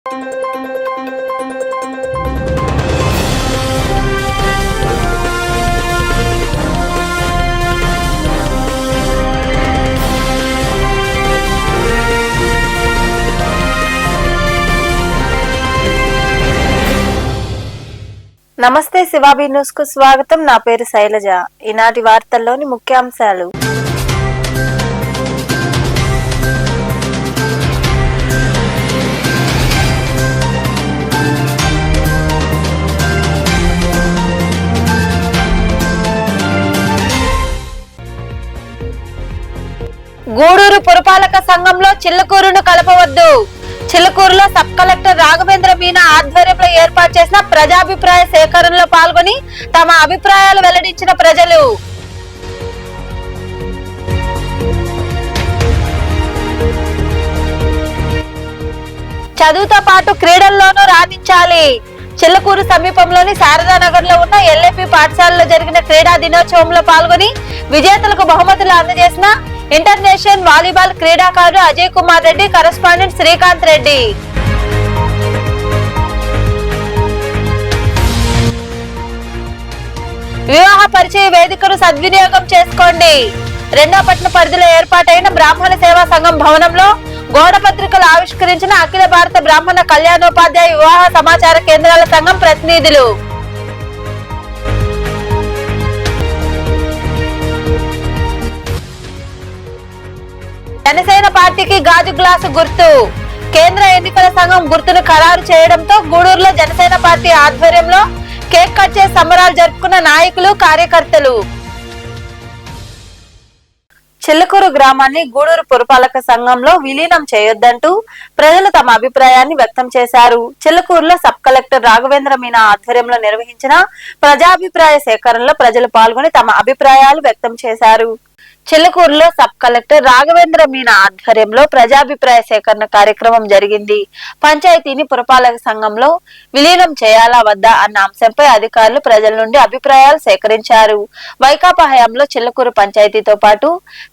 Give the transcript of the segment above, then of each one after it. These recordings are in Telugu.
నమస్తే శివాబీ న్యూస్ కు స్వాగతం. నా పేరు శైలజ. ఈనాటి వార్తల్లోని ముఖ్యాంశాలు. గూడూరు పురపాలక సంఘంలో చిల్లకూరును కలపవద్దు. చిల్లకూరులో సబ్ కలెక్టర్ రాఘవేంద్ర మీనా ఆధ్వర్యంలో ఏర్పాటు చేసిన ప్రజాభిప్రాయ సేకరణలో పాల్గొని తమ అభిప్రాయాలు వెల్లడించిన ప్రజలు. చదువుతో పాటు క్రీడల్లోనూ రాణించాలి. చిల్లకూరు సమీపంలోని శారదానగర్ లో ఉన్న ఎల్ఏపి పాఠశాలలో జరిగిన క్రీడా దినోత్సవంలో పాల్గొని విజేతలకు బహుమతులు అందజేసిన ఇంటర్నేషనల్ వాలీబాల్ క్రీడాకారుడు అజయ్ కుమార్ రెడ్డి, కరెస్పాండెంట్ శ్రీకాంత్ రెడ్డి. వివాహ పరిచయ వేదికను సద్వినియోగం చేసుకోండి. రెండోపట్న పరిధిలో ఏర్పాటైన బ్రాహ్మణ సేవా సంఘం భవనంలో గోడ పత్రికలు ఆవిష్కరించిన అఖిల భారత బ్రాహ్మణ కళ్యాణోపాధ్యాయ వివాహ సమాచార కేంద్రాల సంఘం ప్రతినిధులు. జనసేన పార్టీకి గాజు గ్లాసు గుర్తు. కేంద్ర ఎన్నికల సంఘం గుర్తును ఖరారు చేయడంతో గూడూరులో జనసేన పార్టీ ఆధ్వర్యంలో కేక్ కట్ చేసి సంబరాలు జరుపుకున్న నాయకులు, కార్యకర్తలు. చిల్లకూరు గ్రామాన్ని గూడూరు పురపాలక సంఘంలో విలీనం చేయొద్దంటూ ప్రజలు తమ అభిప్రాయాన్ని వ్యక్తం చేశారు. చిల్లకూరులో సబ్ కలెక్టర్ రాఘవేంద్ర మీనా ఆధ్వర్యంలో నిర్వహించిన ప్రజాభిప్రాయ సేకరణలో ప్రజలు పాల్గొని తమ అభిప్రాయాలు వ్యక్తం చేశారు. చిల్లకూరులో సబ్ కలెక్టర్ రాఘవేంద్ర మీనా ఆధ్వర్యంలో ప్రజాభిప్రాయ సేకరణ కార్యక్రమం జరిగింది. పంచాయతీని పురపాలక సంఘంలో విలీనం చేయాలా వద్దా అన్న అంశంపై అధికారులు ప్రజల నుండి అభిప్రాయాలు సేకరించారు. వైకాపా హయాంలో చిల్లకూరు పంచాయతీతో పాటు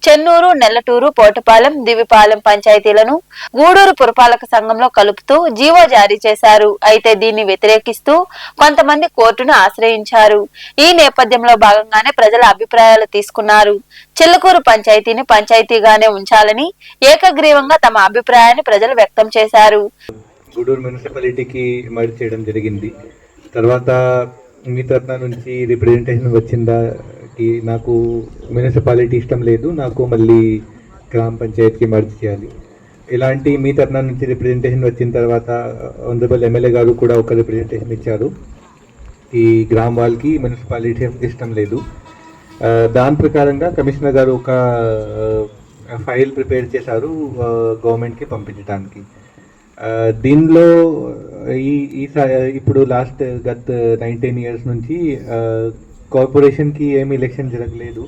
చెన్నూరు, నెల్లటూరు, పోటుపాలెం, దివిపాలెం పంచాయతీలను గూడూరు పురపాలక సంఘంలో కలుపుతూ జీవో జారీ చేశారు. అయితే దీన్ని వ్యతిరేకిస్తూ కొంతమంది కోర్టును ఆశ్రయించారు. ఈ నేపథ్యంలో భాగంగానే ప్రజల అభిప్రాయాలు తీసుకున్నారు. చిల్లకూరు పంచాయతీని పంచాయతీగానే ఉంచాలని ఏకగ్రీవంగా తమ అభిప్రాయాన్ని ప్రజలు వ్యక్తం చేశారు. గూడూరు మున్సిపాలిటీకి మర్జ్ చేయడం జరిగింది. తర్వాత మీ తరఫున నుంచి రిప్రజెంటేషన్ వచ్చిందా? నాకు మున్సిపాలిటీ ఇష్టం లేదు, నాకు మళ్ళీ గ్రామ పంచాయతీకి మర్జ్ చేయాలి. ఇలాంటి మీ తరఫున నుంచి రిప్రజెంటేషన్ వచ్చిన తర్వాత ఆనరబుల్ ఎమ్మెల్యే గారు కూడా ఒక రిప్రజెంటేషన్ ఇచ్చారు. ఈ గ్రామ వాళ్ళకి మున్సిపాలిటీ ఇష్టం లేదు. దాని ప్రకారంగా కమిషనర్ గారు ఒక ఫైల్ ప్రిపేర్ చేశారు గవర్నమెంట్కి పంపించడానికి. దీనిలో ఇప్పుడు గత 19 years నుంచి కార్పొరేషన్కి ఏమి ఎలక్షన్ జరగలేదు.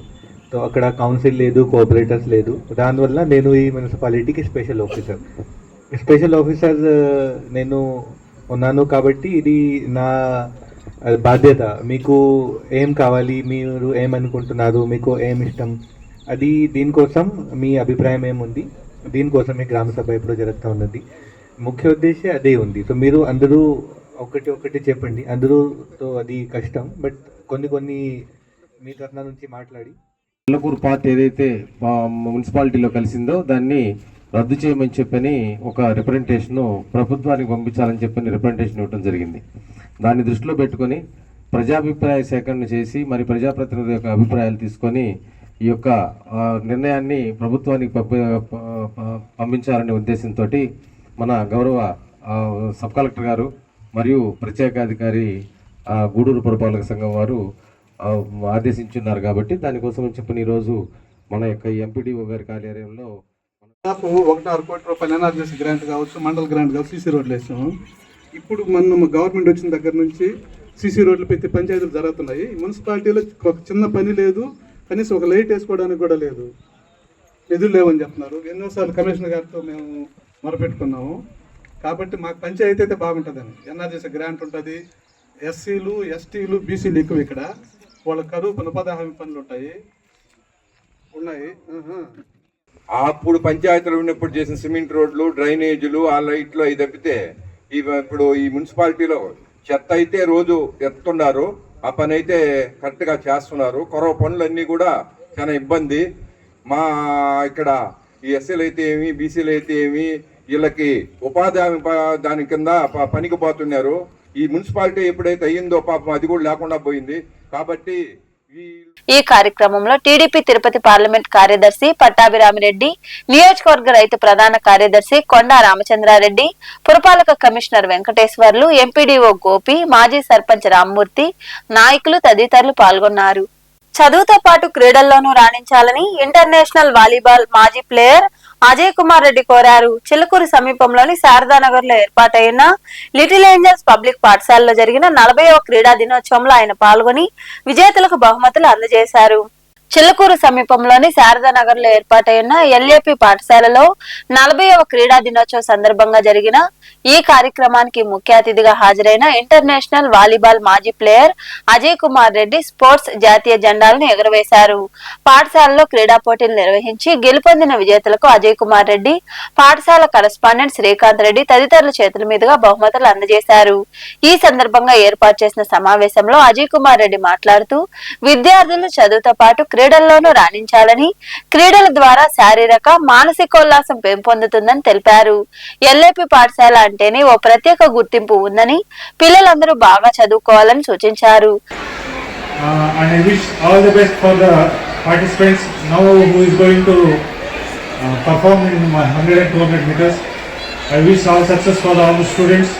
సో అక్కడ కౌన్సిల్ లేదు, కోఆపరేటర్స్ లేదు. దానివల్ల నేను ఈ మున్సిపాలిటీకి స్పెషల్ ఆఫీసర్ నేను ఉన్నాను. కాబట్టి ఇది నా బాధ్యత. మీకు ఏం కావాలి, మీరు ఏమనుకుంటున్నారు, మీకు ఏమి ఇష్టం, అది దీనికోసం మీ అభిప్రాయం ఏముంది, దీనికోసం మీ గ్రామ సభ ఎప్పుడు జరుగుతూ ఉన్నది. ముఖ్య ఉద్దేశం అదే ఉంది. సో మీరు అందరూ ఒకటి చెప్పండి. అందరూతో అది కష్టం, బట్ కొన్ని మీ తరఫున నుంచి మాట్లాడి చిల్లకూరు పార్టీ ఏదైతే మున్సిపాలిటీలో కలిసిందో దాన్ని రద్దు చేయమని చెప్పని ఒక రిప్రజెంటేషన్ ప్రభుత్వానికి పంపించాలని చెప్పని రిప్రజెంటేషన్ ఇవ్వడం జరిగింది. దాన్ని దృష్టిలో పెట్టుకొని ప్రజాభిప్రాయ సేకరణ చేసి మరి ప్రజాప్రతినిధుల యొక్క అభిప్రాయాలు తీసుకొని ఈ యొక్క నిర్ణయాన్ని ప్రభుత్వానికి పంపించాలనే ఉద్దేశంతో మన గౌరవ సబ్ కలెక్టర్ గారు మరియు ప్రత్యేకాధికారి గూడూరు పురపాలక సంఘం వారు ఆదేశించున్నారు. కాబట్టి దానికోసం చెప్పని ఈరోజు మన యొక్క ఎంపీడీఓ గారి కార్యాలయంలో 1.5 కోటి రూపాయలు ఎన్ఆర్జీఎస్ గ్రాంట్ కావచ్చు, మండల్ గ్రాంట్ కావచ్చు, సీసీ రోడ్లు వేసాము. ఇప్పుడు మన గవర్నమెంట్ వచ్చిన దగ్గర నుంచి సీసీ రోడ్లు ప్రతి పంచాయతీలు జరుగుతున్నాయి. మున్సిపాలిటీలో ఒక చిన్న పని లేదు, కనీసం ఒక లైట్ వేసుకోవడానికి కూడా లేదు, నిధులు లేవని చెప్తున్నారు. ఎన్నోసార్లు కమిషనర్ గారితో మేము మొరపెట్టుకున్నాము. కాబట్టి మాకు పంచాయతీ అయితే బాగుంటుందని ఎన్ఆర్జీఎస్ గ్రాంట్ ఉంటుంది. ఎస్సీలు, ఎస్టీలు, బీసీలు ఎక్కువ ఇక్కడ. వాళ్ళ కరువు ఉపాధి హామీ పనులు ఉన్నాయి. అప్పుడు పంచాయతీలు ఉన్నప్పుడు చేసిన సిమెంట్ రోడ్లు, డ్రైనేజీలు, ఆ లైట్లు అవి తప్పితే ఇప్పుడు ఈ మున్సిపాలిటీలో చెత్త అయితే రోజు ఎత్తుతున్నారు, ఆ పని అయితే కరెక్ట్గా చేస్తున్నారు. కొరవ పనులన్నీ కూడా చాలా ఇబ్బంది. మా ఇక్కడ ఈ ఎస్సీలు అయితే ఏమి, బీసీలు అయితే ఏమి, వీళ్ళకి ఉపాధి దాని కింద పనికి పోతున్నారు. ఈ మున్సిపాలిటీ ఎప్పుడైతే అయ్యిందో పాపం అది కూడా లేకుండా పోయింది. కాబట్టి ఈ కార్యక్రమంలో టీడీపీ తిరుపతి పార్లమెంట్ కార్యదర్శి పట్టాభిరామిరెడ్డి, నియోజకవర్గ రైతు ప్రధాన కార్యదర్శి కొండా రామచంద్రారెడ్డి, పురపాలక కమిషనర్ వెంకటేశ్వర్లు, ఎంపీడీఓ గోపి, మాజీ సర్పంచ్ రామ్మూర్తి, నాయకులు తదితరులు పాల్గొన్నారు. చదువుతో పాటు క్రీడల్లోనూ రాణించాలని ఇంటర్నేషనల్ వాలీబాల్ మాజీ ప్లేయర్ అజయ్ కుమార్ రెడ్డి కోరారు. చిలుకూరు సమీపంలోని శారదానగర్ లో ఏర్పాటైన లిటిల్ ఏంజల్స్ పబ్లిక్ పాఠశాలలో జరిగిన 40వ క్రీడా దినోత్సవంలో ఆయన పాల్గొని విజేతలకు బహుమతులు అందజేశారు. చిలుకూరు సమీపంలోని శారదానగర్ లో ఏర్పాటైన ఎల్ఏపి పాఠశాలలో 40వ క్రీడా దినోత్సవం సందర్భంగా జరిగిన ఈ కార్యక్రమానికి ముఖ్య అతిథిగా హాజరైన ఇంటర్నేషనల్ వాలీబాల్ మాజీ ప్లేయర్ అజయ్ కుమార్ రెడ్డి స్పోర్ట్స్ జాతీయ జెండాలను ఎగురవేశారు. పాఠశాలలో క్రీడా పోటీలు నిర్వహించి గెలుపొందిన విజేతలకు అజయ్ కుమార్ రెడ్డి, పాఠశాల కరెస్పాండెంట్ శ్రీకాంత్ రెడ్డి తదితరుల చేతుల మీదుగా బహుమతులు అందజేశారు. ఈ సందర్భంగా ఏర్పాటు చేసిన సమావేశంలో అజయ్ కుమార్ రెడ్డి మాట్లాడుతూ విద్యార్థులు చదువుతో పాటు క్రీడల్లోనూ రాణించాలని, క్రీడల ద్వారా శారీరక మానసికోల్లాసం పెంపొందుతుందని తెలిపారు. ఎల్ఏపి పాఠశాల అంటేనే ఓ ప్రత్యేక గుర్తింపు ఉందని, పిల్లలందరూ బాగా చదువుకోవాలని సూచించారు. And I wish all the best for the participants now who is going to perform in 100 and 200 meters. I wish all success for all the students.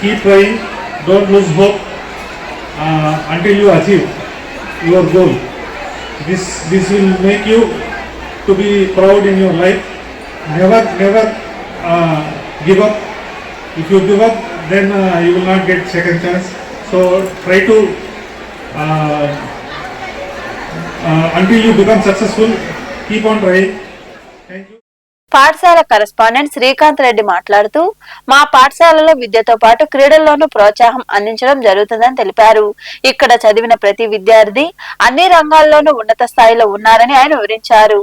Keep trying, don't lose hope until you achieve your goal. This will make you to be proud in your life. Never give up. If you give up, then you will not get second chance. So try to until you become successful, keep on trying. Thank you. పాఠశాల కరెస్పాండెంట్ శ్రీకాంత్ రెడ్డి మాట్లాడుతూ మా పాఠశాలలో విద్యతో పాటు క్రీడల్లోనూ ప్రోత్సాహం అందించడం జరుగుతుందని తెలిపారు. ఇక్కడ చదివిన ప్రతి విద్యార్థి అన్ని రంగాల్లోనూ ఉన్నత స్థాయిలో ఉన్నారని ఆయన వివరించారు.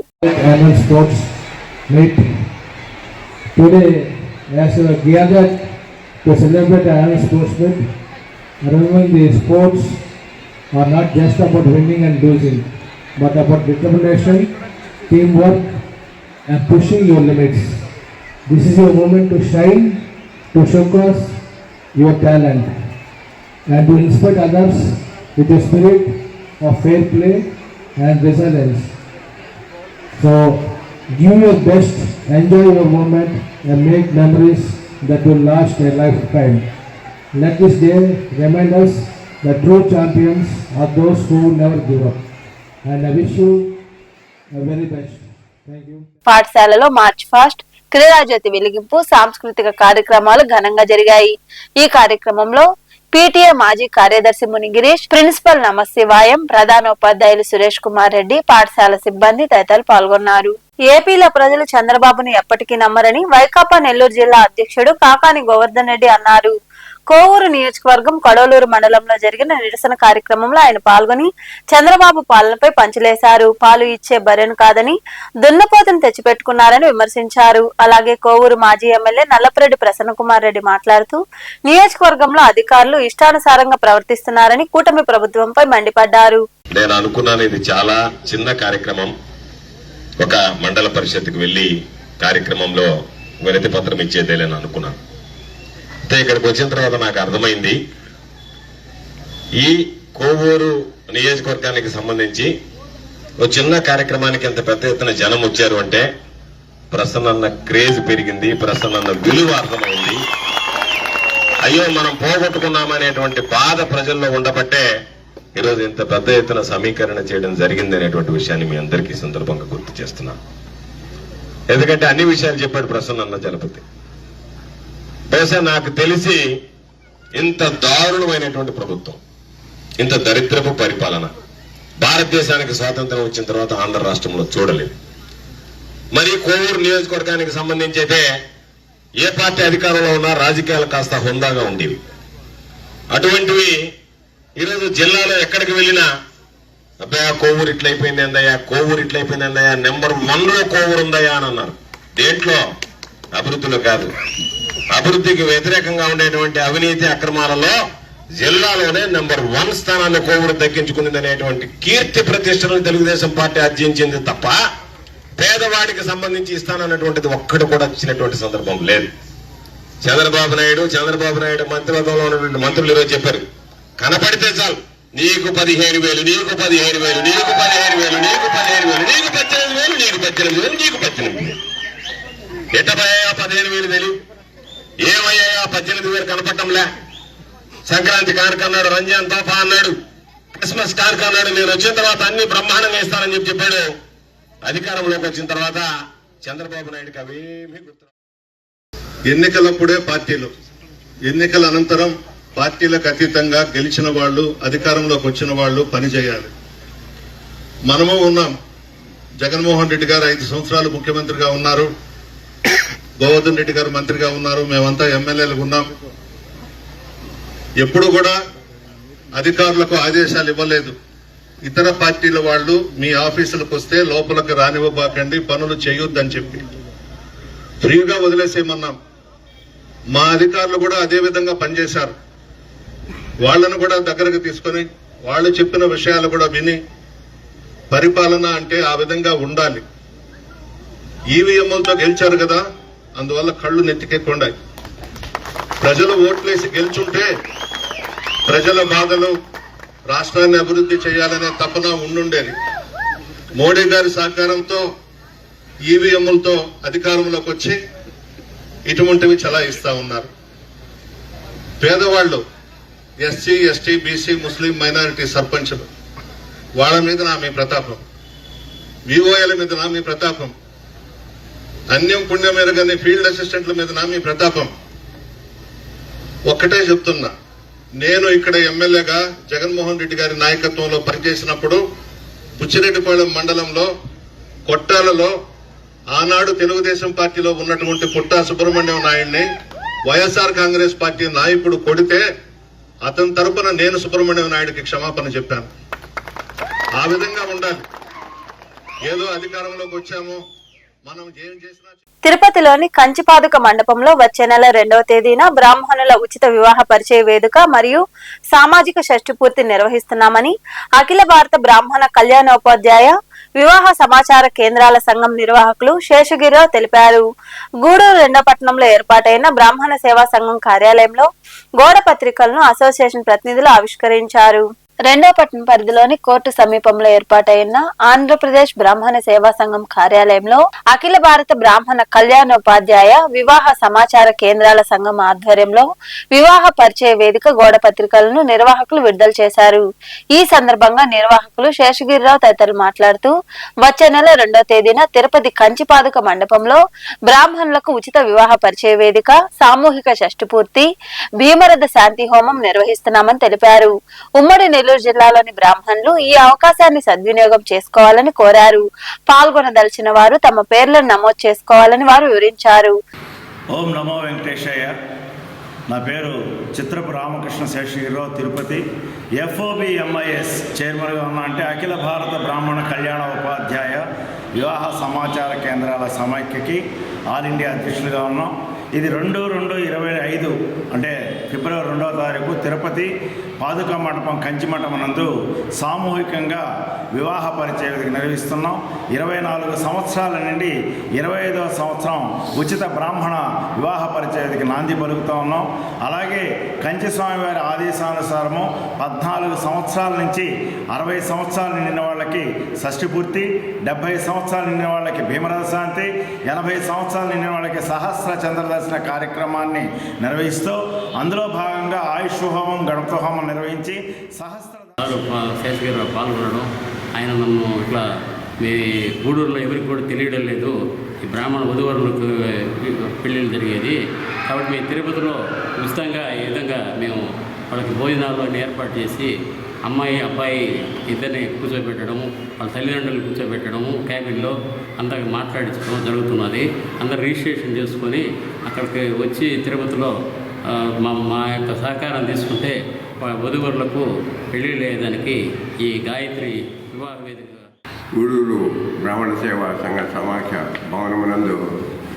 and pushing your limits. This is your moment to shine, to showcase your talent and to inspire others with a spirit of fair play and resilience. So give your best, enjoy your moment and make memories that will last a lifetime. Let this day remind us that true champions are those who never give up. And I wish you the very best. Thank you. పాఠశాలలో మార్చ్ ఫాస్ట్, క్రీడాజ్యోతి వెలిగింపు, సాంస్కృతిక కార్యక్రమాలు ఘనంగా జరిగాయి. ఈ కార్యక్రమంలో పీటీఏ మాజీ కార్యదర్శి మునిగిరీష్, ప్రిన్సిపల్ నమశివాయం, ప్రధానోపాధ్యాయులు సురేష్ కుమార్ రెడ్డి, పాఠశాల సిబ్బంది తదితరులు పాల్గొన్నారు. ఏపీలో ప్రజలు చంద్రబాబును ఎప్పటికీ నమ్మరని వైకాపా నెల్లూరు జిల్లా అధ్యక్షుడు కాకాని గోవర్ధన్ రెడ్డి అన్నారు. కోవూరు నియోజకవర్గం కడోలూరు మండలంలో జరిగిన నిరసన కార్యక్రమంలో ఆయన పాల్గొని చంద్రబాబు పాలనపై పంచలేశారు. పాలు ఇచ్చే బర్రెను కాదని దున్నపోతును తెచ్చిపెట్టుకున్నారని విమర్శించారు. అలాగే కోవూరు మాజీ ఎమ్మెల్యే నల్లపురెడ్డి ప్రసన్న కుమార్ రెడ్డి మాట్లాడుతూ నియోజకవర్గంలో అధికారులు ఇష్టానుసారంగా ప్రవర్తిస్తున్నారని కూటమి ప్రభుత్వంపై మండిపడ్డారు. నేను అనుకున్నాను ఇది చాలా చిన్న కార్యక్రమం, ఒక మండల పరిషత్కి వెళ్లి కార్యక్రమంలో వినతి పత్రం ఇచ్చేదేలేని అనుకున్నాను. ఇక్కడికి వచ్చిన తర్వాత నాకు అర్థమైంది ఈ కోవూరు నియోజకవర్గానికి సంబంధించి ఒక చిన్న కార్యక్రమానికి ఎంత పెద్ద ఎత్తున జనం వచ్చారు అంటే ప్రసన్న క్రేజ్ పెరిగింది, ప్రసన్న విలువ అర్థమైంది. అయ్యో మనం పోగొట్టుకున్నామనేటువంటి బాధ ప్రజల్లో ఉండబట్టే ఈరోజు ఇంత పెద్ద ఎత్తున సమీకరణ చేయడం జరిగింది అనేటువంటి విషయాన్ని మీ అందరికీ సందర్భంగా గుర్తు చేస్తున్నాను. ఎందుకంటే అన్ని విషయాలు చెప్పాడు ప్రసన్న జలపతి. బహుశా నాకు తెలిసి ఇంత దారుణమైనటువంటి ప్రభుత్వం, ఇంత దరిద్రపు పరిపాలన భారతదేశానికి స్వాతంత్రం వచ్చిన తర్వాత ఆంధ్ర రాష్ట్రంలో చూడలేదు. మరి కోవూరు నియోజకవర్గానికి సంబంధించి అయితే ఏ పార్టీ అధికారంలో ఉన్నా రాజకీయాలు కాస్త హుందాగా ఉండేవి. అటువంటివి ఈరోజు జిల్లాలో ఎక్కడికి వెళ్ళినా అబ్బాయా కోవూరు ఇట్లయిపోయింది అందయ్యా, కోవూరు ఇట్లయిపోయింది అందయ్యా, నెంబర్ 1లో కోవూరు ఉందయ్యా అని అన్నారు. దేంట్లో? అభివృద్ధిలో కాదు. అభివృద్ధికి వ్యతిరేకంగా ఉండేటువంటి అవినీతి అక్రమాలలో జిల్లాలోనే నెంబర్ 1 స్థానాన్ని కోవూరు దక్కించుకున్నది అనేటువంటి కీర్తి ప్రతిష్టలను తెలుగుదేశం పార్టీ ఆర్జించింది తప్ప పేదవాడికి సంబంధించి ఇస్తానన్నటువంటిది ఒక్కటి కూడా ఇచ్చినటువంటి సందర్భం లేదు. చంద్రబాబు నాయుడు మంత్రివర్గంలో ఉన్నటువంటి మంత్రులు ఈరోజు చెప్పారు, కనపడితే చాలు నీకు 15,000, నీకు 15,000, నీకు 15,000, నీకు 15,000, నీకు 18,000, నీకు 18,000, నీకు 18,000. ఎట్టబోయా 15,000 తెలియదు, ఏమయ్యా 18,000 కనపడటంలే. సంక్రాంతి కానుక అన్నాడు, రంజాన్ తోఫా అన్నాడు, క్రిస్మస్ కానుక అన్నాడు. నేను వచ్చిన తర్వాత అన్ని బ్రహ్మాండంగా ఇస్తానని చెప్పాడు. అధికారంలోకి వచ్చిన తర్వాత చంద్రబాబు నాయుడుకి అవేమీ గుర్తు. ఎన్నికలప్పుడే పార్టీలు, ఎన్నికల అనంతరం పార్టీలకు అతీతంగా గెలిచిన వాళ్ళు, అధికారంలోకి వచ్చిన వాళ్ళు పనిచేయాలి. మనము ఉన్నాం. జగన్మోహన్ రెడ్డి గారు 5 సంవత్సరాలు ముఖ్యమంత్రిగా ఉన్నారు, గోవర్ధన్ రెడ్డి గారు మంత్రిగా ఉన్నారు, మేమంతా ఎమ్మెల్యేలుగా ఉన్నాం. ఎప్పుడు కూడా అధికారులకు ఆదేశాలు ఇవ్వలేదు. ఇతర పార్టీల వాళ్ళు మీ ఆఫీసులకు వస్తే లోపలికి రానివ్వబాకండి, పనులు చేయొద్దని చెప్పి ఫ్రీగా వదిలేసేయమన్నాం. మా అధికారులు కూడా అదే విధంగా పనిచేశారు. వాళ్లను కూడా దగ్గరకు తీసుకొని వాళ్ళు చెప్పిన విషయాలు కూడా విని, పరిపాలన అంటే ఆ విధంగా ఉండాలి. ఈవీఎంలతో గెలిచారు కదా, అందువల్ల కళ్ళు నెత్తికెక్కుండాయి. ప్రజలు ఓట్లేసి గెలుచుంటే ప్రజల బాధలు, రాష్ట్రాన్ని అభివృద్ధి చేయాలనే తపన ఉండుండేది. మోడీ గారి సహకారంతో ఈవీఎంలతో అధికారంలోకి వచ్చి ఇటువంటివి చలాయిస్తా ఉన్నారు. పేదవాళ్లు, ఎస్సీ, ఎస్టీ, బీసీ, ముస్లిం మైనారిటీ సర్పంచులు, వాళ్ళ మీద నా మీ ప్రతాపం, విఓఏల మీద నా మీ ప్రతాపం, అన్యం పుణ్యం ఎరగని ఫీల్డ్ అసిస్టెంట్ల మీద నా మీ ప్రతాపం. ఒక్కటే చెప్తున్నా, నేను ఇక్కడ ఎమ్మెల్యేగా జగన్మోహన్ రెడ్డి గారి నాయకత్వంలో పనిచేసినప్పుడు బుచ్చిరెడ్డిపాళెం మండలంలో కొట్టాలలో ఆనాడు తెలుగుదేశం పార్టీలో ఉన్నటువంటి పుట్టా సుబ్రహ్మణ్యం నాయుడిని వైఎస్ఆర్ కాంగ్రెస్ పార్టీ నాయకుడు కొడితే అతని తరపున నేను సుబ్రహ్మణ్యం నాయుడికి క్షమాపణ చెప్పాను. ఆ విధంగా ఉండాలి. ఏదో అధికారంలోకి వచ్చాము మనం ఏం చేసినా. తిరుపతిలోని కంచిపాదుక మండపంలో వచ్చే నెల 2వ తేదీన బ్రాహ్మణుల ఉచిత వివాహ పరిచయ వేదిక మరియు సామాజిక షష్ఠి పూర్తి నిర్వహిస్తున్నామని అఖిల భారత బ్రాహ్మణ కళ్యాణోపాధ్యాయ వివాహ సమాచార కేంద్రాల సంఘం నిర్వాహకులు శేషగిరిరావు తెలిపారు. గూడూరు రెండపట్నంలో ఏర్పాటైన బ్రాహ్మణ సేవా సంఘం కార్యాలయంలో గోడ పత్రికలను అసోసియేషన్ ప్రతినిధులు ఆవిష్కరించారు. రెండోపట్నం పరిధిలోని కోర్టు సమీపంలో ఏర్పాటైన ఆంధ్రప్రదేశ్ బ్రాహ్మణ సేవా సంఘం కార్యాలయంలో అఖిల భారత బ్రాహ్మణ కళ్యాణోపాధ్యాయ వివాహ సమాచార కేంద్రాల సంఘం ఆధ్వర్యంలో వివాహ పరిచయ వేదిక గోడ పత్రికలను నిర్వాహకులు విడుదల చేశారు. ఈ సందర్భంగా నిర్వాహకులు శేషగిరిరావు తదితరులు మాట్లాడుతూ వచ్చే నెల 2వ తేదీన తిరుపతి కంచిపాదుక మండపంలో బ్రాహ్మణులకు ఉచిత వివాహ పరిచయ వేదిక, సామూహిక షష్ఠి పూర్తి, భీమరథ శాంతి హోమం నిర్వహిస్తున్నామని తెలిపారు. ఉమ్మడి నెల్లూరు జిల్లాలోని బ్రాహ్మణులు ఈ అవకాశాన్ని సద్వినియోగం చేసుకోవాలని కోరారు. పాల్గొనదలిచిన వారు తమ పేర్లను నమోదు చేసుకోవాలని వారు వివరించారు. ఓం నమో వెంకటేశయ్య. నా పేరు చిత్రపు రామకృష్ణ శేషగిరిరావు, తిరుపతి. FOBMIS చైర్మన్గా ఉన్నా. అంటే అఖిల భారత బ్రాహ్మణ కళ్యాణ ఉపాధ్యాయ వివాహ సమాచార కేంద్రాల సమైక్యకి ఆల్ ఇండియా అధ్యక్షులుగా ఉన్నాం. ఇది 2/2/25 అంటే ఫిబ్రవరి 2వ తారీఖు తిరుపతి పాదుకా మండపం కంచి మండపం నందు సామూహికంగా వివాహ పరిచయ వేదిక నిర్వహిస్తున్నాం. 24 సంవత్సరాల నుండి 25వ సంవత్సరం ఉచిత బ్రాహ్మణ వివాహ పరిచయ వేదిక నాంది పలుకుతూ ఉన్నాం. అలాగే కంచి స్వామివారి ఆదేశానుసారము 14 సంవత్సరాల నుంచి 60 సంవత్సరాలు నిండిన వాళ్ళకి షష్ఠి పూర్తి, 70 సంవత్సరాలు నిండిన వాళ్ళకి భీమరథ శాంతి, 80 సంవత్సరాలు నిండిన వాళ్ళకి సహస్ర చంద్రదర్శన కార్యక్రమాన్ని నిర్వహిస్తూ అందులో భాగంగా ఆయుష్ హోమం, గణపతి హోమం నిర్వహించి శేషగిరిరావు పాల్గొనడం, ఆయన నన్ను ఇట్లా మీ గూడూరులో ఎవరికి కూడా తెలియడం లేదు, ఈ బ్రాహ్మణ వధువరులకు పెళ్ళిళ్ళు జరిగేది కాబట్టి మేము తిరుపతిలో ఉచితంగా ఈ విధంగా మేము వాళ్ళకి భోజనాలు ఏర్పాటు చేసి అమ్మాయి అబ్బాయి ఇద్దరిని కూర్చోబెట్టడము, వాళ్ళ తల్లిదండ్రులు కూర్చోబెట్టడము, క్యాబిన్లో అంతా మాట్లాడించడం జరుగుతున్నది. అందరు రిజిస్ట్రేషన్ చేసుకొని అక్కడికి వచ్చి తిరుపతిలో మా యొక్క సహకారం తీసుకుంటే వధువరులకు పెళ్లి లేదానికి ఈ గాయత్రి వివాహ వేదిక గూడూరు బ్రాహ్మణ సేవా సంఘ సమాఖ్య భవనమునందు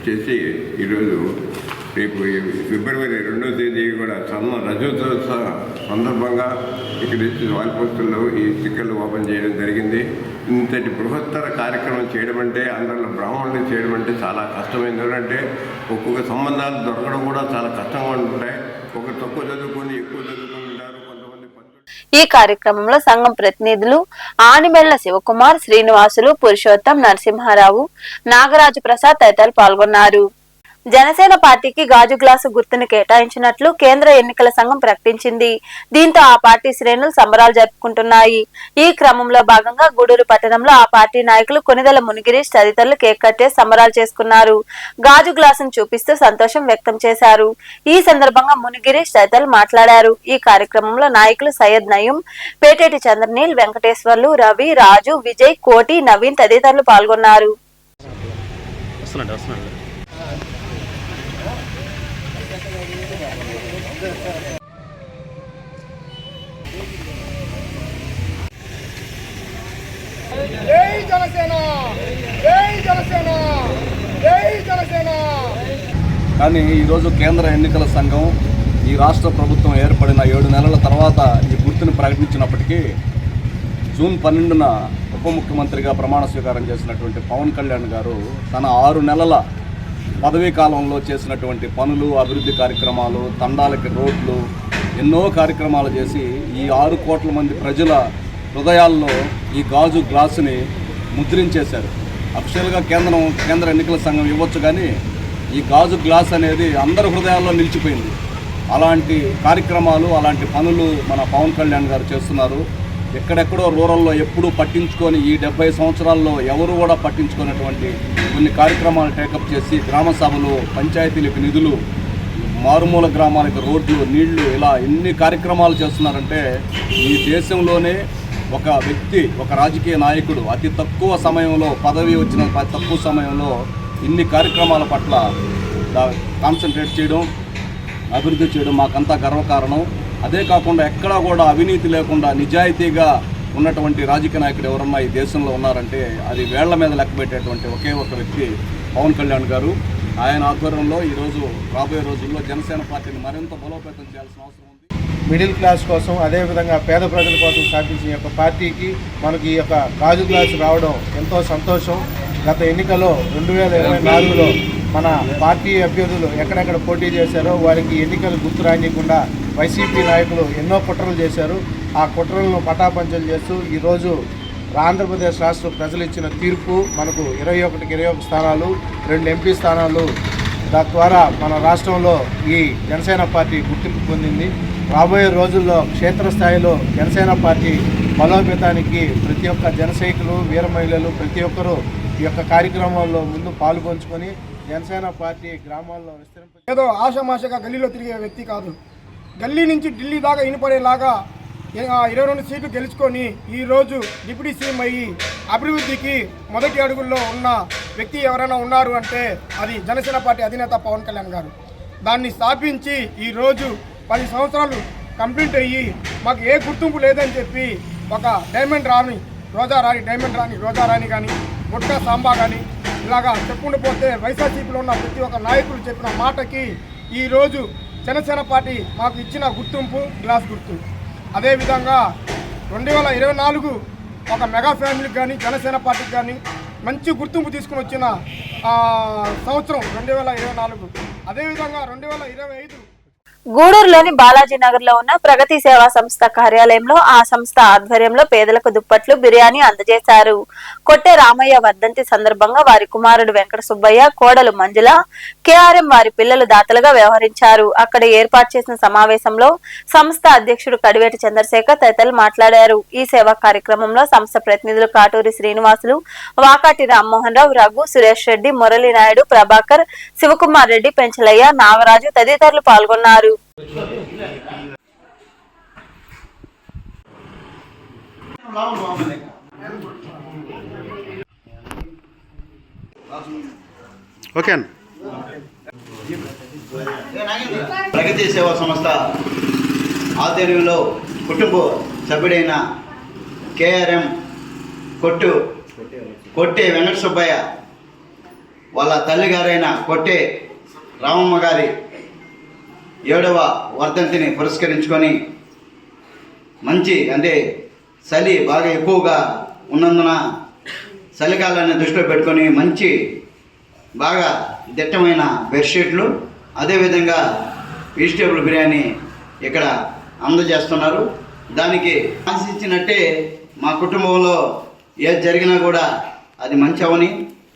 చేసి ఈరోజు రేపు ఫిబ్రవరి 2వ తేదీ కూడా రజతోత్సవ సందర్భంగా ఇక్కడ వాల్పోస్టుల్లో ఈ స్టిక్కర్లు ఓపెన్ చేయడం జరిగింది. ఇంతటి బృహత్తర కార్యక్రమం చేయడం అంటే, అందరిలో బ్రాహ్మణులు చేయడం అంటే చాలా కష్టమైంది. ఎందుకంటే ఒక్కొక్క సంబంధాలు దొరకడం కూడా చాలా కష్టంగా ఉంటాయి. ఒక తక్కువ చదువుకొని ఎక్కువ చదువుకుంటారు కొంతమంది. ఈ కార్యక్రమంలో సంఘం ప్రతినిధులు ఆనిమెళ్ల శివకుమార్, శ్రీనివాసులు, పురుషోత్తం, నరసింహారావు, నాగరాజు ప్రసాద్ తదితరులు పాల్గొన్నారు. జనసేన పార్టీకి గాజు గ్లాసు గుర్తును కేటాయించినట్లు కేంద్ర ఎన్నికల సంఘం ప్రకటించింది. దీంతో ఆ పార్టీ శ్రేణులు సంబరాలు జరుపుకుంటున్నాయి. ఈ క్రమంలో భాగంగా గూడూరు పట్టణంలో ఆ పార్టీ నాయకులు కొనిదెల మునిగిరీష్ తదితరులు కేక్ కట్టే సంబరాలు చేసుకున్నారు. గాజు గ్లాసును చూపిస్తూ సంతోషం వ్యక్తం చేశారు. ఈ సందర్భంగా మునిగిరీష్ తదితరులు మాట్లాడారు. ఈ కార్యక్రమంలో నాయకులు సయ్యద్ నయీం, పేటేటి చంద్రనీల్, వెంకటేశ్వర్లు, రవి, రాజు, విజయ్, కోటి, నవీన్ తదితరులు పాల్గొన్నారు. కానీ ఈరోజు కేంద్ర ఎన్నికల సంఘం ఈ రాష్ట్ర ప్రభుత్వం ఏర్పడిన 7 నెలల తర్వాత ఈ గుర్తును ప్రకటించినప్పటికీ జూన్ 12న ఉప ముఖ్యమంత్రిగా ప్రమాణ స్వీకారం చేసినటువంటి పవన్ కళ్యాణ్ గారు తన 6 నెలల పదవీ కాలంలో చేసినటువంటి పనులు, అభివృద్ధి కార్యక్రమాలు, తండాలకి రోడ్లు, ఎన్నో కార్యక్రమాలు చేసి ఈ 6 కోట్ల మంది ప్రజల హృదయాల్లో ఈ గాజు గ్లాసుని ముద్రించేశారు. అఫిషియల్గా కేంద్ర ఎన్నికల సంఘం ఇవ్వచ్చు, కానీ ఈ గాజు గ్లాస్ అనేది అందరి హృదయాల్లో నిలిచిపోయింది. అలాంటి కార్యక్రమాలు, అలాంటి పనులు మన పవన్ కళ్యాణ్ గారు చేస్తున్నారు. ఎక్కడెక్కడో రూరల్లో ఎప్పుడూ పట్టించుకొని ఈ 70 సంవత్సరాల్లో ఎవరు కూడా పట్టించుకున్నటువంటి కొన్ని కార్యక్రమాలు టేకప్ చేసి గ్రామ సభలు, పంచాయతీలకు నిధులు, మారుమూల గ్రామాలకు రోడ్లు, నీళ్లు, ఇలా ఎన్ని కార్యక్రమాలు చేస్తున్నారంటే ఈ దేశంలోనే ఒక వ్యక్తి, ఒక రాజకీయ నాయకుడు అతి తక్కువ సమయంలో పదవి వచ్చిన తక్కువ సమయంలో ఇన్ని కార్యక్రమాల పట్ల కాన్సన్ట్రేట్ చేయడం, అభివృద్ధి చేయడం మాకంతా గర్వకారణం. అదే కాకుండా ఎక్కడా కూడా అవినీతి లేకుండా నిజాయితీగా ఉన్నటువంటి రాజకీయ నాయకుడు ఎవరన్నా ఈ దేశంలో ఉన్నారంటే అది వేళ్ల మీద లెక్కబెట్టేటువంటి ఒకే ఒక వ్యక్తి పవన్ కళ్యాణ్ గారు. ఆయన ఆధ్వర్యంలో ఈరోజు రాబోయే రోజుల్లో జనసేన పార్టీని మరింత బలోపేతం చేయాల్సిన అవసరం ఉంది. మిడిల్ క్లాస్ కోసం, అదేవిధంగా పేద ప్రజల కోసం స్థాపించిన ఈ యొక్క పార్టీకి మనకి ఈ యొక్క గాజు గ్లాసు రావడం ఎంతో సంతోషం. గత ఎన్నికల్లో 2024లో మన పార్టీ అభ్యర్థులు ఎక్కడెక్కడ పోటీ చేశారో వారికి ఎన్నికలు గుర్తు రానియకుండా వైసీపీ నాయకులు ఎన్నో కుట్రలు చేశారు. ఆ కుట్రలను పటాపంచలు చేస్తూ ఈరోజు ఆంధ్రప్రదేశ్ రాష్ట్ర ప్రజలు ఇచ్చిన తీర్పు మనకు 21కి 21 స్థానాలు, 2 ఎంపీ స్థానాలు, తద్వారా మన రాష్ట్రంలో ఈ జనసేన పార్టీ గుర్తింపు పొందింది. రాబోయే రోజుల్లో క్షేత్రస్థాయిలో జనసేన పార్టీ బలోపేతానికి ప్రతి ఒక్క జన సైనికులు, వీర మహిళలు ప్రతి ఒక్కరూ ఈ యొక్క కార్యక్రమాల్లో ముందు పాల్గొంచుకొని జనసేన పార్టీ గ్రామాల్లో విస్తరింప ఏదో ఆషామాషగా గల్లీలో తిరిగే వ్యక్తి కాదు. గల్లీ నుంచి ఢిల్లీ దాకా వినపడేలాగా 22 సీట్లు గెలుచుకొని ఈరోజు డిప్యూటీ సీఎం అయ్యి అభివృద్ధికి మొదటి అడుగుల్లో ఉన్న వ్యక్తి ఎవరైనా ఉన్నారు అంటే అది జనసేన పార్టీ అధినేత పవన్ కళ్యాణ్ గారు. దాన్ని స్థాపించి ఈరోజు 10 సంవత్సరాలు కంప్లీట్ అయ్యి మాకు ఏ గుర్తింపు లేదని చెప్పి ఒక డైమండ్ రాణి రోజారాణి కానీ, గుట్కా సాంబా కానీ ఇలాగా చెప్పుకుంటూ పోతే వైఎస్ఆర్సీపీలో ఉన్న ప్రతి ఒక్క నాయకులు చెప్పిన మాటకి ఈరోజు జనసేన పార్టీ మాకు ఇచ్చిన గుర్తింపు గ్లాస్ గుర్తు. అదేవిధంగా 2024 ఒక మెగా ఫ్యామిలీకి కానీ, జనసేన పార్టీకి కానీ మంచి గుర్తింపు తీసుకుని వచ్చిన సంవత్సరం 2024. అదేవిధంగా 2025 గూడూరులోని బాలాజీ నగర్ లో ఉన్న ప్రగతి సేవా సంస్థ కార్యాలయంలో ఆ సంస్థ ఆధ్వర్యంలో పేదలకు దుప్పట్లు, బిర్యానీ అందజేశారు. కొట్టె రామయ్య వర్ధంతి సందర్భంగా వారి కుమారుడు వెంకట సుబ్బయ్య, కోడలు మంజుల, కేఆర్ఎం వారి పిల్లలు దాతలుగా వ్యవహరించారు. అక్కడ ఏర్పాటు చేసిన సమావేశంలో సంస్థ అధ్యక్షుడు కడివేటి చంద్రశేఖర్ తదితరులు మాట్లాడారు. ఈ సేవా కార్యక్రమంలో సంస్థ ప్రతినిధులు కాటూరి శ్రీనివాసులు, వాకాటి రామ్మోహన్ రావు, రఘు, సురేష్ రెడ్డి, మురళీనాయుడు, ప్రభాకర్, శివకుమార్ రెడ్డి, పెంచలయ్య, నాగరాజు తదితరులు పాల్గొన్నారు. ప్రగతి సేవా సంస్థ ఆధ్వర్యంలో కుటుంబ సభ్యుడైన కేఆర్ఎం కొట్టే వెంకట సుబ్బయ్య వాళ్ళ తల్లిగారైన కొట్టే రామమ్మ గారి 7వ వర్ధంతిని పురస్కరించుకొని మంచి అంటే చలి బాగా ఎక్కువగా ఉన్నందున చలికాలాన్ని దృష్టిలో పెట్టుకొని మంచి బాగా దిట్టమైన బెడ్షీట్లు అదేవిధంగా వెజిటేబుల్ బిర్యానీ ఇక్కడ అందజేస్తున్నారు. దానికి ఆశించినట్టే మా కుటుంబంలో ఏది జరిగినా కూడా అది మంచి అవని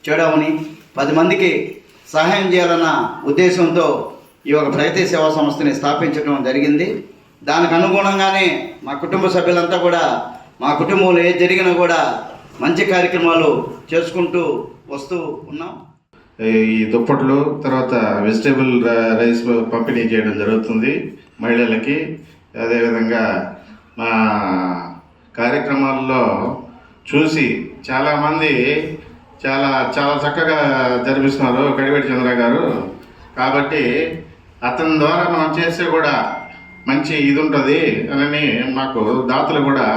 చెడవని 10 మందికి సహాయం చేయాలన్న ఉద్దేశంతో ఈ ఒక ప్రగతి సేవా సంస్థని స్థాపించడం జరిగింది. దానికి అనుగుణంగానే మా కుటుంబ సభ్యులంతా కూడా మా కుటుంబంలో ఏది జరిగినా కూడా మంచి కార్యక్రమాలు చేసుకుంటూ వస్తూ ఉన్నాం. ఈ దుప్పట్లు తర్వాత వెజిటేబుల్ రైస్ పంపిణీ చేయడం జరుగుతుంది మహిళలకి. అదేవిధంగా మా కార్యక్రమాల్లో చూసి చాలామంది చాలా చక్కగా జరిపిస్తున్నారు కడివేటి చంద్ర గారు. కాబట్టి అతని ద్వారా మనం చేస్తే కూడా మంచి ఇది ఉంటుంది అని మాకు దాతలు కూడా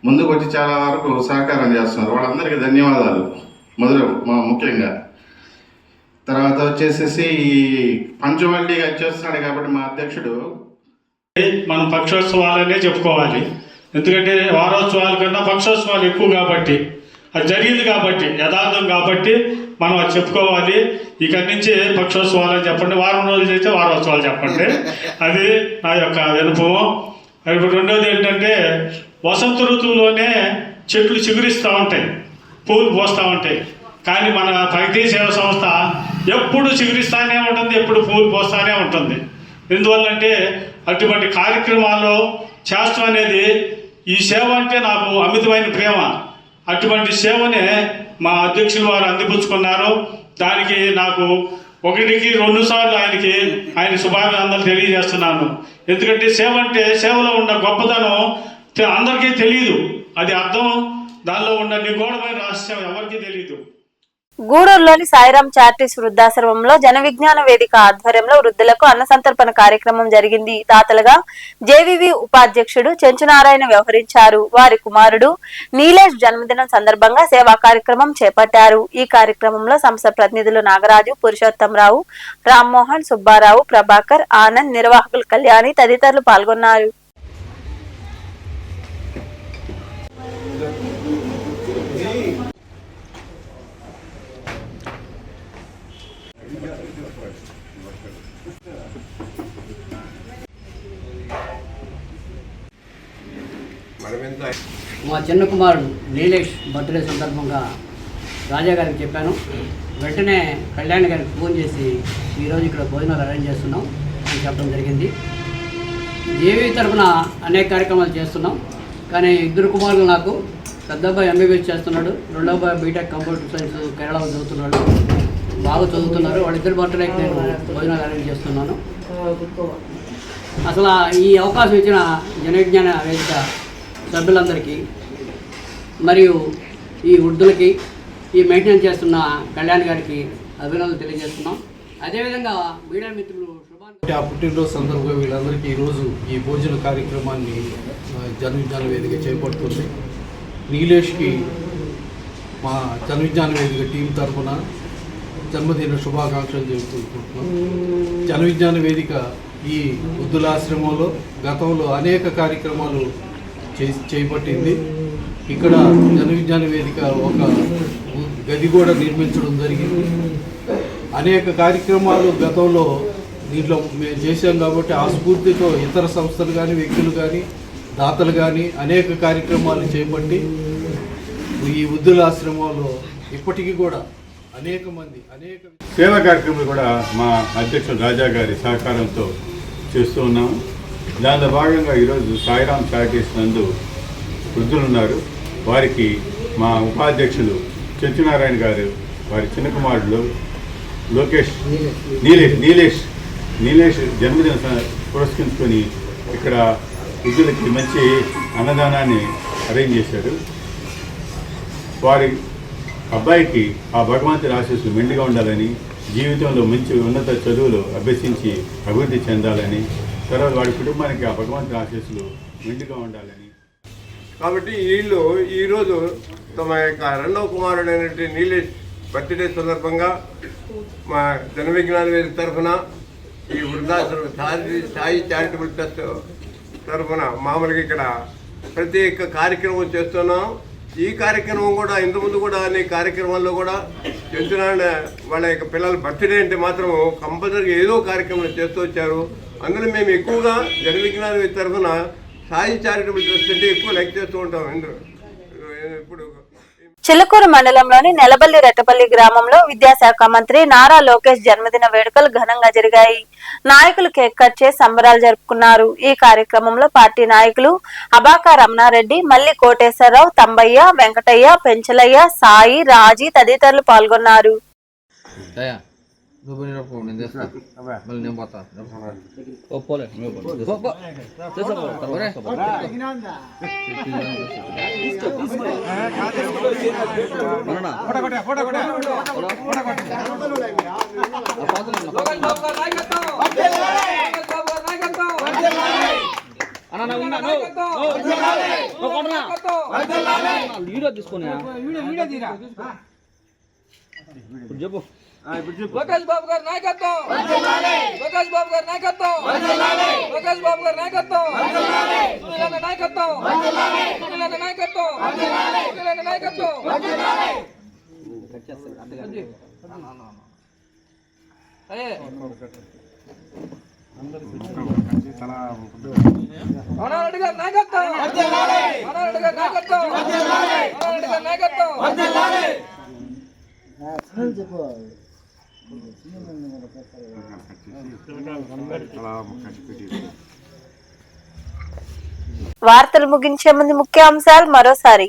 ముందుకు వచ్చి చాలా వరకు సహకారం చేస్తున్నారు. వాళ్ళందరికీ ధన్యవాదాలు ముఖ్యంగా. తర్వాత వచ్చేసేసి ఈ పంచువల్టీగా చేస్తున్నాడు కాబట్టి మా అధ్యక్షుడు మనం పక్షోత్సవాలనే చెప్పుకోవాలి. ఎందుకంటే వారోత్సవాల కన్నా పక్షోత్సవాలు ఎక్కువ కాబట్టి అది జరిగింది కాబట్టి యథార్థం కాబట్టి మనం అది చెప్పుకోవాలి. ఇక్కడి నుంచి పక్షోత్సవాలు అని చెప్పండి, వారం రోజులు అయితే వారోత్సవాలు చెప్పండి. అది నా యొక్క అనుభవం. ఇప్పుడు రెండోది ఏంటంటే వసంత ఋతువులోనే చెట్లు చిగురిస్తూ ఉంటాయి, పూలు పోస్తూ ఉంటాయి. కానీ మన ప్రగతి సేవా సంస్థ ఎప్పుడు చిగురిస్తూనే ఉంటుంది, ఎప్పుడు పూలు పోస్తూనే ఉంటుంది. ఎందువల్లంటే అటువంటి కార్యక్రమాల్లో చేస్తాం అనేది ఈ సేవ అంటే నాకు అమితమైన ప్రేమ. అటువంటి సేవనే మా అధ్యక్షులు వారు అందిపుచ్చుకున్నారు. దానికి నాకు 1కి 2 సార్లు ఆయన శుభాభినందనలు తెలియజేస్తున్నాను. ఎందుకంటే సేవ అంటే సేవలో ఉన్న గొప్పతనం అందరికీ తెలియదు. అది అర్థం దానిలో ఉన్న నిగూఢమైన రహస్యం ఎవరికీ తెలియదు. గూడూరులోని సాయిరాం చారిటీస్ వృద్ధాశ్రమంలో జన విజ్ఞాన వేదిక ఆధ్వర్యంలో వృద్ధులకు అన్న సంతర్పణ కార్యక్రమం జరిగింది. దాతలుగా జేవీవి ఉపాధ్యక్షుడు చెంచునారాయణ వ్యవహరించారు. వారి కుమారుడు నీలేష్ జన్మదినం సందర్భంగా సేవా కార్యక్రమం చేపట్టారు. ఈ కార్యక్రమంలో సంస్థ ప్రతినిధులు నాగరాజు, పురుషోత్తంరావు, రామ్మోహన్, సుబ్బారావు, ప్రభాకర్, ఆనంద్, నిర్వాహకులు కళ్యాణి తదితరులు పాల్గొన్నారు. మా చిన్న కుమారుడు నీలేష్ బర్త్డే సందర్భంగా రాజా గారికి చెప్పాను. వెంటనే కళ్యాణ్ గారికి ఫోన్ చేసి ఈరోజు ఇక్కడ భోజనాలు అరేంజ్ చేస్తున్నాం అని చెప్పడం జరిగింది. జేవీ తరఫున అనేక కార్యక్రమాలు చేస్తున్నాం. కానీ 2 కుమారులు నాకు, పెద్ద అబ్బాయి ఎంబీబీఎస్ చేస్తున్నాడు, రెండో అబ్బాయి బీటెక్ కంప్యూటర్ సైన్స్ కేరళలో చదువుతున్నాడు, బాగా చదువుతున్నారు. వాళ్ళిద్దరు బర్త్డేకి నేను భోజనాలు అరేంజ్ చేస్తున్నాను. అసలు ఈ అవకాశం ఇచ్చిన జన విజ్ఞాన వేదిక సభ్యులందరికీ మరియు ఈ వృద్ధులకి, ఈ మెయింటెనెన్స్ చేస్తున్న కళ్యాణ్ గారికి అభినందనలు తెలియజేస్తున్నాం. అదేవిధంగా మీడియా మిత్రులు ఆ పుట్టినరోజు సందర్భంగా వీళ్ళందరికీ ఈరోజు ఈ భోజన కార్యక్రమాన్ని జన విజ్ఞాన వేదిక చేపడుతుంది. నీలేష్కి మా జన విజ్ఞాన వేదిక టీం తరఫున జన్మదిన శుభాకాంక్షలు తెలుపుకుంటున్నాం. జన విజ్ఞాన వేదిక ఈ వృద్ధులాశ్రమంలో గతంలో అనేక కార్యక్రమాలు చేపట్టింది. ఇక్కడ జన విజ్ఞాన వేదిక ఒక గది కూడా నిర్మించడం జరిగింది. అనేక కార్యక్రమాలు గతంలో దీంట్లో మేము చేశాం కాబట్టి ఆ స్ఫూర్తితో ఇతర సంస్థలు కానీ, వ్యక్తులు కానీ, దాతలు కానీ అనేక కార్యక్రమాలు చేపట్టి ఈ వృద్ధులాశ్రమంలో ఇప్పటికీ కూడా అనేక సేవా కార్యక్రమాలు కూడా మా అధ్యక్షుడు రాజా గారి సహకారంతో చేస్తూ ఉన్నాము. దానిలో భాగంగా ఈరోజు సాయిరాం చారిటీస్ నందు వృద్ధులు ఉన్నారు. వారికి మా ఉపాధ్యక్షులు చెంచునారాయణ గారు వారి చిన్న కుమారుడు నీలేష్ జన్మదిన పురస్కరించుకొని ఇక్కడ వృద్ధులకి మంచి అన్నదానాన్ని అరేంజ్ చేశారు. వారి అబ్బాయికి ఆ భగవంతుడి ఆశీస్సులు మెండుగా ఉండాలని, జీవితంలో మంచి ఉన్నత చదువులు అభ్యసించి అభివృద్ధి చెందాలని, తర్వాత వాడి కుటుంబానికి ఆ భగవంతుడి ఆశీస్సులు మెండుగా ఉండాలని. కాబట్టి వీళ్ళు ఈరోజు తమ యొక్క 2వ కుమారుడైనటువంటి నీలేష్ బర్త్డే సందర్భంగా మా జన విజ్ఞాన వేదిక తరఫున ఈ వృద్ధాశ్రమం సాయి చారిటబుల్ ట్రస్ట్ తరఫున మామూలుగా ఇక్కడ ప్రత్యేక కార్యక్రమం చేస్తున్నాం. ఈ కార్యక్రమం కూడా ఇంతకుముందు కూడా అన్ని కార్యక్రమాల్లో కూడా చెంచునారాయణ వాళ్ళ యొక్క పిల్లల బర్త్డే అంటే మాత్రం కంపల్సరీగా ఏదో కార్యక్రమం చేస్తూ వచ్చారు. అందులో మేము ఎక్కువగా జన విజ్ఞాన తరఫున సాయి చారిటబుల్ ట్రస్ట్ అంటే ఎక్కువ లైక్ చేస్తూ ఉంటాం. ఇప్పుడు చిలుకూరు మండలంలోని నెలబల్లి రెట్టపల్లి గ్రామంలో విద్యాశాఖ మంత్రి నారా లోకేష్ జన్మదిన వేడుకలు ఘనంగా జరిగాయి. నాయకులు కేక్ కట్ చేసి సంబరాలు జరుపుకున్నారు. ఈ కార్యక్రమంలో పార్టీ నాయకులు అబాకా రమణారెడ్డి, మల్లి కోటేశ్వరరావు, తంబయ్య, వెంకటయ్య, పెంచలయ్య, సాయి, రాజీ తదితరులు పాల్గొన్నారు. లోకేష్ బాబు గారి నాయకత్వం, లోకేష్ బాబు గారి నాయకత్వం, లోకేష్ బాబు గారి నాయకత్వం, నాయకత్వం, నాయకత్వం, నాయకత్వం. మనోరెడ్డి గారి నాయకత్వం, మనోరెడ్డి గారి నాయకత్వం, మనోరెడ్డి గారి నాయకత్వం. వార్తలు ముగించే ముందు ముఖ్యాంశాలు మరోసారి.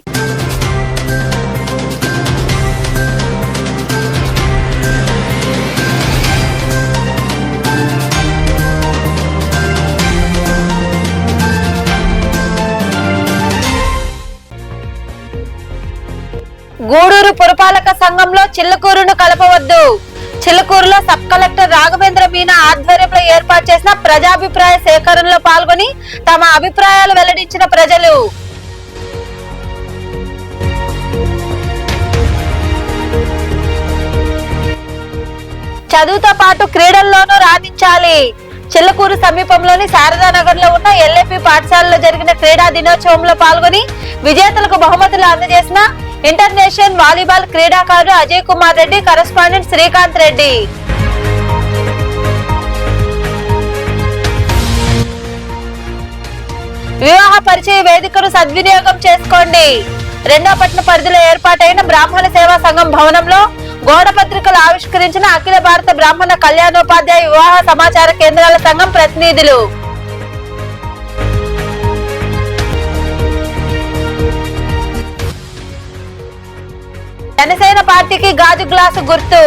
గూడూరు పురపాలక సంఘంలో చిల్లకూరును కలపవద్దు. చిల్లకూరులో సబ్ కలెక్టర్ రాఘవేంద్ర మీనా ఆధ్వర్యంలో ఏర్పాటు చేసిన ప్రజాభిప్రాయ సేకరణలో పాల్గొని తమ అభిప్రాయాలు వెల్లడించిన ప్రజలు. చదువుతో పాటు క్రీడల్లోనూ రాణించాలి. చిల్లకూరు సమీపంలోని శారదానగర్ లో ఉన్న ఎల్ఏపి పాఠశాలలో జరిగిన క్రీడా దినోత్సవంలో పాల్గొని విజేతలకు బహుమతులు అందజేసిన ఇంటర్నేషనల్ వాలీబాల్ క్రీడాకారుడు అజయ్ కుమార్ రెడ్డి, కరెస్పాండెంట్ శ్రీకాంత్ రెడ్డి. వివాహ పరిచయ వేదికను సద్వినియోగం చేసుకోండి. రెండో పట్టణ పరిధిలో ఏర్పాటైన బ్రాహ్మణ సేవా సంఘం భవనంలో గోడ పత్రికలు ఆవిష్కరించిన అఖిల భారత బ్రాహ్మణ కళ్యాణోపాధ్యాయ వివాహ సమాచార కేంద్రాల సంఘం ప్రతినిధులు. జనసేన పార్టీకి గాజు గ్లాసు గుర్తు.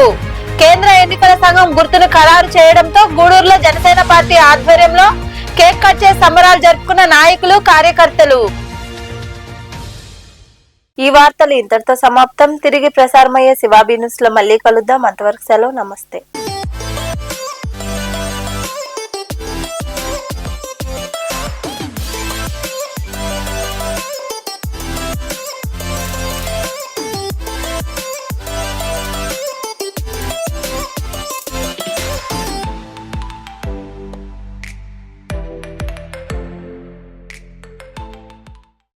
కేంద్ర ఎన్నికల సంఘం గుర్తును ఖరారు చేయడంతో గూడూరులో జనసేన పార్టీ ఆధ్వర్యంలో కేక్ కట్ చేసి సంబరాలు జరుపుకున్న నాయకులు, కార్యకర్తలు. ఈ వార్తలు ఇంతటితో సమాప్తం. తిరిగి ప్రసారమయ్యే శివాబీ న్యూస్ లో మళ్ళీ కలుద్దాం. అంతవరకు సెలవు. నమస్తే.